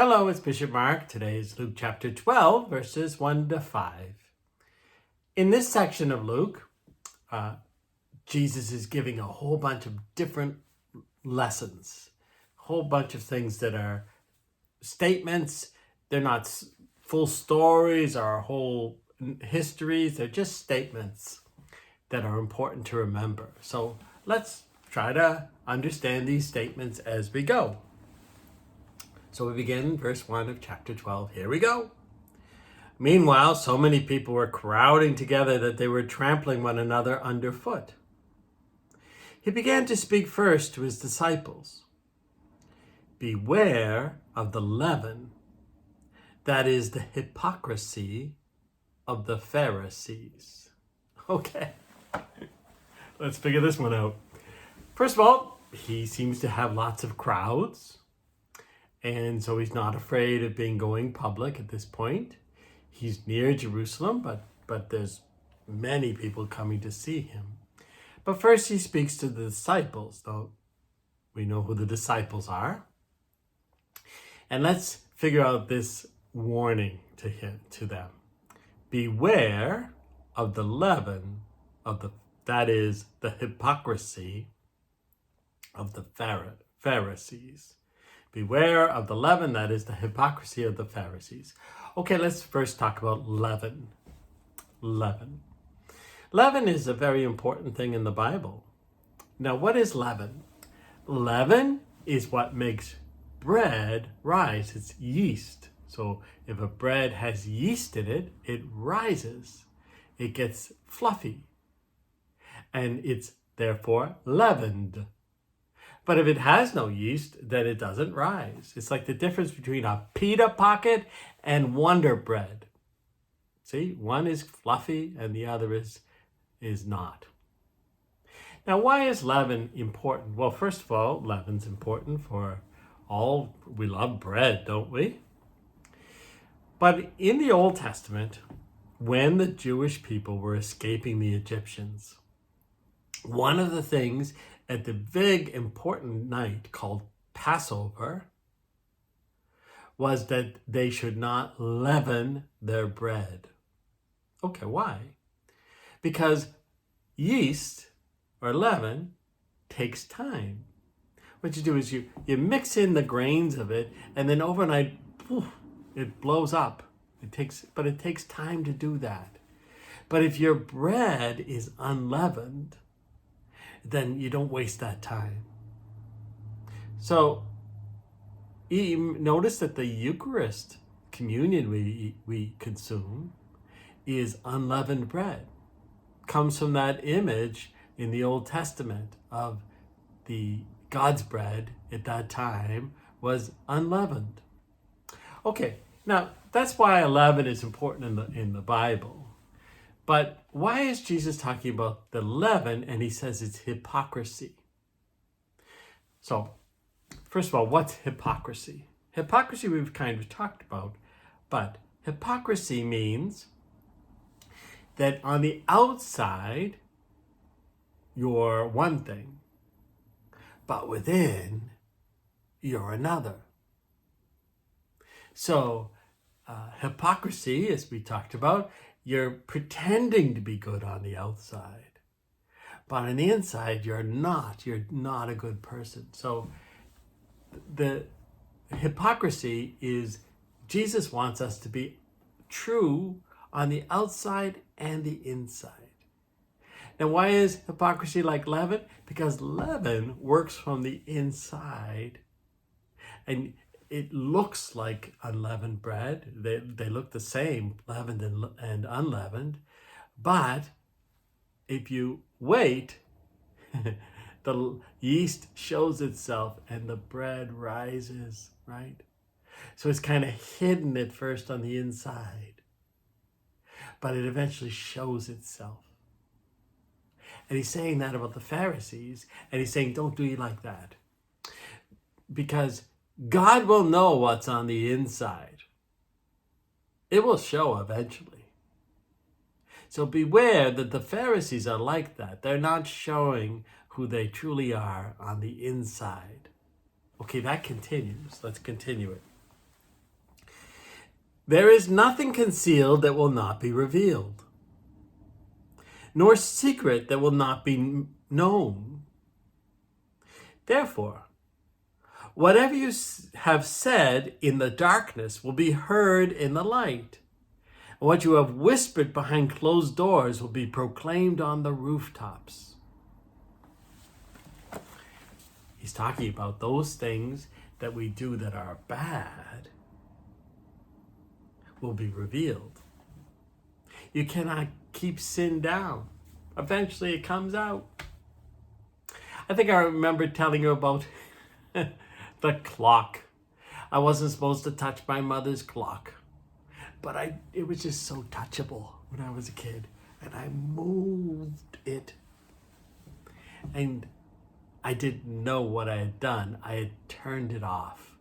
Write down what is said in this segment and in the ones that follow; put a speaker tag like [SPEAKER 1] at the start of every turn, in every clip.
[SPEAKER 1] Hello, it's Bishop Mark. Today is Luke chapter 12, verses 1 to 5. In this section of Luke, Jesus is giving a whole bunch of different lessons, a whole bunch of things that are statements. They're not full stories or whole histories. They're just statements that are important to remember. So let's try to understand these statements as we go. So we begin verse 1 of chapter 12. Here we go. Meanwhile, so many people were crowding together that they were trampling one another underfoot. He began to speak first to his disciples. Beware of the leaven, that is the hypocrisy of the Pharisees. Okay, let's figure this one out. First of all, he seems to have lots of crowds. And so he's not afraid of going public at this point. He's near Jerusalem, but there's many people coming to see him. But first he speaks to the disciples, though we know who the disciples are. And let's figure out this warning to them. Beware of the leaven that is the hypocrisy of the Pharisees. Beware of the leaven, that is the hypocrisy of the Pharisees. Okay, let's first talk about leaven. Leaven. Leaven is a very important thing in the Bible. Now, what is leaven? Leaven is what makes bread rise. It's yeast. So if a bread has yeast in it, it rises. It gets fluffy. And it's therefore leavened. But if it has no yeast, then it doesn't rise. It's like the difference between a pita pocket and Wonder Bread. See, one is fluffy and the other is not. Now, why is leaven important? Well, first of all, leaven's important for all. We love bread, don't we? But in the Old Testament, when the Jewish people were escaping the Egyptians, one of the things at the big important night called Passover was that they should not leaven their bread. Okay, why? Because yeast or leaven takes time. What you do is you mix in the grains of it, and then overnight, poof, it blows up. It takes time to do that. But if your bread is unleavened, then you don't waste that time. So notice that the Eucharist communion we consume is unleavened bread. Comes from that image in the Old Testament of the God's bread at that time was unleavened. Okay, now that's why leaven is important in the Bible. But why is Jesus talking about the leaven and he says it's hypocrisy? So, first of all, what's hypocrisy? Hypocrisy we've kind of talked about, but hypocrisy means that on the outside, you're one thing, but within, you're another. So, hypocrisy, as we talked about, you're pretending to be good on the outside, but on the inside, you're not a good person. So the hypocrisy is Jesus wants us to be true on the outside and the inside. Now, why is hypocrisy like leaven? Because leaven works from the inside, and it looks like unleavened bread. They look the same, leavened and unleavened. But if you wait, the yeast shows itself and the bread rises, right? So it's kind of hidden at first on the inside, but it eventually shows itself. And he's saying that about the Pharisees, and he's saying, don't do it like that. Because God will know what's on the inside. It will show eventually. So beware that the Pharisees are like that. They're not showing who they truly are on the inside. Okay, that continues. Let's continue it. There is nothing concealed that will not be revealed, nor secret that will not be known. Therefore, whatever you have said in the darkness will be heard in the light. And what you have whispered behind closed doors will be proclaimed on the rooftops. He's talking about those things that we do that are bad will be revealed. You cannot keep sin down. Eventually it comes out. I think I remember telling you about the clock. I wasn't supposed to touch my mother's clock, but it was just so touchable when I was a kid, and I moved it. And I didn't know what I had done. I had turned it off.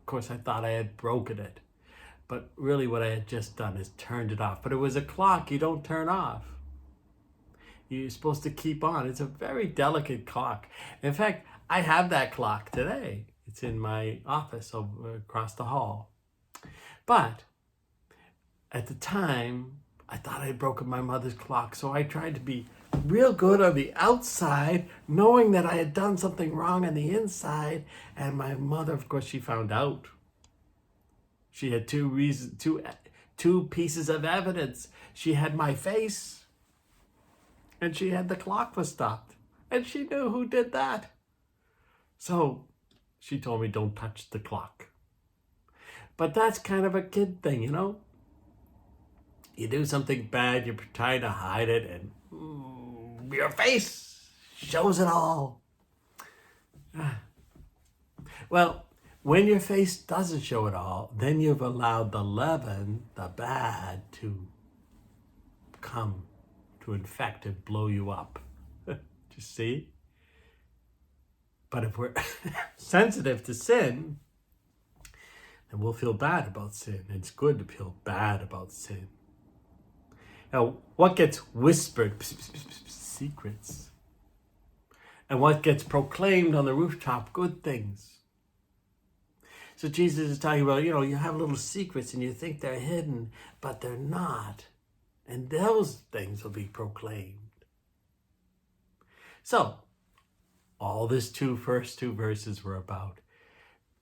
[SPEAKER 1] Of course, I thought I had broken it, but really what I had just done is turned it off. But it was a clock you don't turn off. You're supposed to keep on. It's a very delicate clock. In fact, I have that clock today. It's in my office over across the hall. But at the time, I thought I had broken my mother's clock. So I tried to be real good on the outside, knowing that I had done something wrong on the inside. And my mother, of course, she found out. She had two pieces of evidence. She had my face, and she had the clock was stopped. And she knew who did that. So she told me, don't touch the clock. But that's kind of a kid thing, you know? You do something bad, you're trying to hide it, and your face shows it all. Well, when your face doesn't show it all, then you've allowed the leaven, the bad, to come to infect and blow you up. Do you see? But if we're sensitive to sin, then we'll feel bad about sin. It's good to feel bad about sin. Now, what gets whispered? Secrets. And what gets proclaimed on the rooftop? Good things. So Jesus is talking about, you have little secrets and you think they're hidden, but they're not. And those things will be proclaimed. So, all this first two verses were about.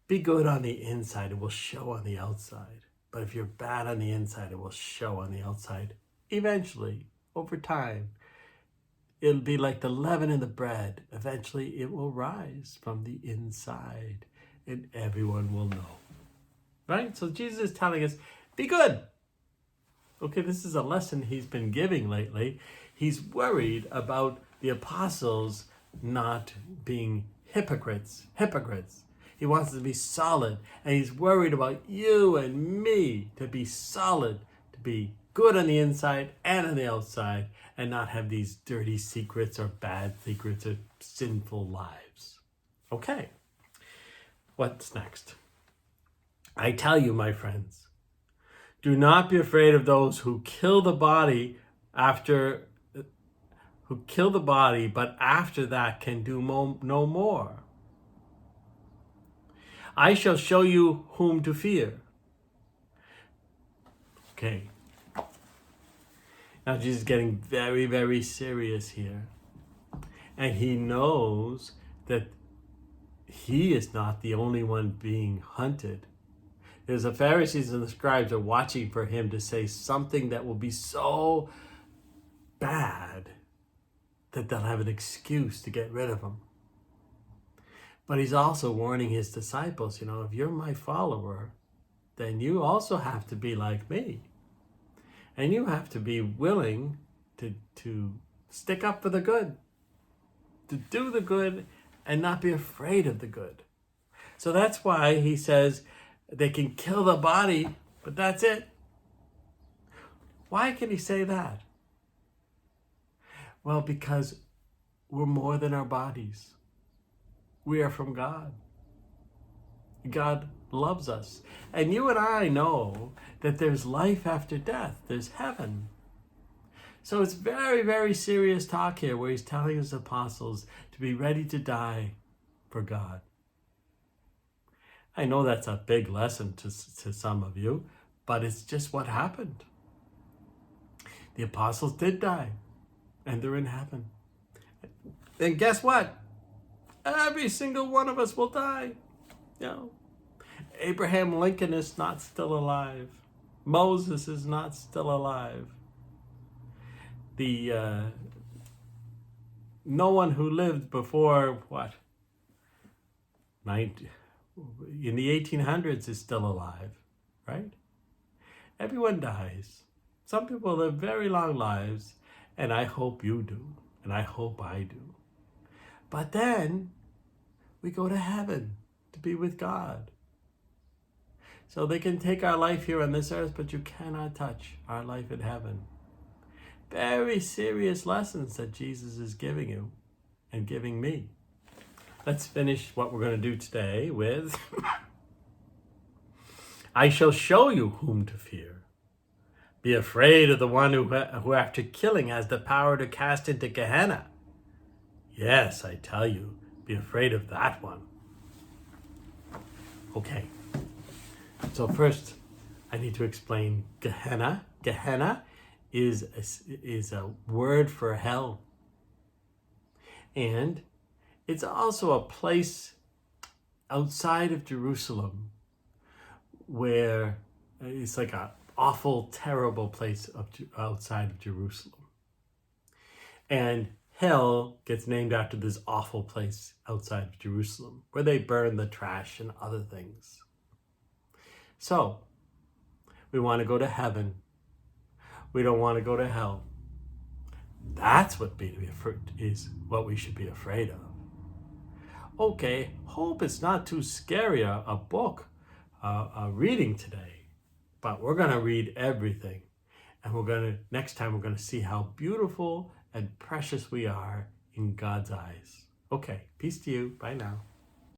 [SPEAKER 1] Be good on the inside, it will show on the outside. But if you're bad on the inside, it will show on the outside. Eventually, over time, it'll be like the leaven in the bread. Eventually, it will rise from the inside, and everyone will know. Right? So Jesus is telling us, be good. Okay, this is a lesson he's been giving lately. He's worried about the apostles not being hypocrites. He wants them to be solid, and he's worried about you and me to be solid, to be good on the inside and on the outside, and not have these dirty secrets or bad secrets or sinful lives. Okay, what's next? I tell you, my friends, do not be afraid of those who kill the body, but after that can do no more. I shall show you whom to fear. Okay. Now Jesus is getting very, very serious here. And he knows that he is not the only one being hunted. There's the Pharisees and the scribes are watching for him to say something that will be so bad that they'll have an excuse to get rid of him. But he's also warning his disciples, if you're my follower, then you also have to be like me. And you have to be willing to stick up for the good, to do the good and not be afraid of the good. So that's why he says they can kill the body, but that's it. Why can he say that? Well, because we're more than our bodies. We are from God. God loves us. And you and I know that there's life after death. There's heaven. So it's very, very serious talk here where he's telling his apostles to be ready to die for God. I know that's a big lesson to some of you, But it's just what happened. The apostles did die, and they're in heaven. And guess what? Every single one of us will die. You know, Abraham Lincoln is not still alive. Moses is not still alive. No one who lived before in the 1800s is still alive, right? Everyone dies. Some people live very long lives, and I hope you do, and I hope I do. But then we go to heaven to be with God. So they can take our life here on this earth, but you cannot touch our life in heaven. Very serious lessons that Jesus is giving you and giving me. Let's finish what we're going to do today with I shall show you whom to fear. Be afraid of the one who after killing has the power to cast into Gehenna. Yes, I tell you, be afraid of that one. Okay, so first I need to explain Gehenna. Gehenna is a word for hell. And it's also a place outside of Jerusalem where it's like an awful, terrible place outside of Jerusalem. And hell gets named after this awful place outside of Jerusalem where they burn the trash and other things. So, we want to go to heaven. We don't want to go to hell. That's what is what we should be afraid of. Okay, hope it's not too scary a book, reading today, but we're going to read everything. And next time we're going to see how beautiful and precious we are in God's eyes. Okay, peace to you. Bye now.